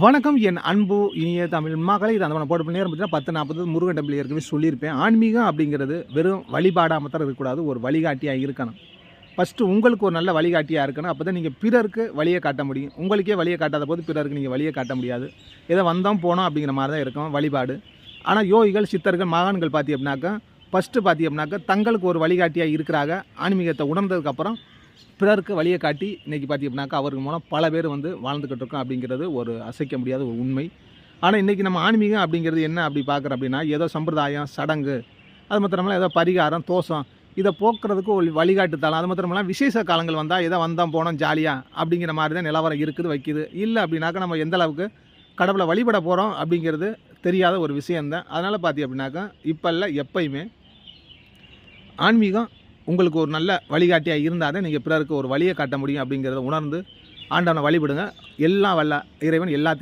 வணக்கம் என் அன்பு இனிய தமிழ் மக்களை. இது அந்த போட்டு நேரம் பார்த்தீங்கன்னா 10:40 முருகன் டெம்பிள் ஏற்கனவே சொல்லியிருப்பேன். ஆன்மீகம் அப்படிங்கிறது வெறும் வழிபாடாக மாத்திரம் இருக்கக்கூடாது, ஒரு வழிகாட்டியாக இருக்கணும். ஃபஸ்ட்டு உங்களுக்கு ஒரு நல்ல வழிகாட்டியாக இருக்கணும். அப்போ தான் நீங்கள் பிறருக்கு வழியை காட்ட முடியும். உங்களுக்கே வழியை காட்டாத போது பிறருக்கு நீங்கள் வழியை காட்ட முடியாது. ஏதோ வந்தோம் போனோம் அப்படிங்கிற மாதிரி தான் இருக்கும் வழிபாடு. ஆனால் யோகிகள், சித்தர்கள், மகான்கள் பார்த்தி அப்படின்னாக்கா ஃபஸ்ட்டு பார்த்தி அப்படின்னாக்கா தங்களுக்கு ஒரு வழிகாட்டியாக இருக்கிறாங்க. ஆன்மீகத்தை உணர்ந்ததுக்கப்புறம் பிறருக்கு வழியை காட்டி இன்றைக்கி பார்த்தி அப்படின்னாக்கா அவருக்கு மூலம் பல பேர் வாழ்ந்துக்கிட்டு இருக்கோம் அப்படிங்கிறது ஒரு அசைக்க முடியாத ஒரு உண்மை. ஆனால் இன்றைக்கி நம்ம ஆன்மீகம் அப்படிங்கிறது என்ன அப்படி பார்க்குறோம் அப்படின்னா, ஏதோ சம்பிரதாயம், சடங்கு, அது மாத்திரமெல்லாம் ஏதோ பரிகாரம், தோஷம், இதை போக்குறதுக்கு ஒரு வழிகாட்டுத்தலாம். அது மாத்திரமெல்லாம் விசேஷ காலங்கள் வந்தால் ஏதோ வந்தோம் போனோம் ஜாலியாக அப்படிங்கிற மாதிரி தான் நிலவரம் இருக்குது, வைக்கிது. இல்லை அப்படின்னாக்கா நம்ம எந்த அளவுக்கு கடவுளை வழிபட போகிறோம் அப்படிங்கிறது தெரியாத ஒரு விஷயந்தான். அதனால் பார்த்தி அப்படின்னாக்கா இப்போ இல்லை, எப்பயுமே ஆன்மீகம் உங்களுக்கு ஒரு நல்ல வழிகாட்டியாக இருந்தால் தான் நீங்கள் பிறருக்கு ஒரு வழியை காட்ட முடியும் அப்படிங்கிறத உணர்ந்து ஆண்டவனை வழிபடுங்க. எல்லாம் வல்ல இறைவன் எல்லாத்தையும்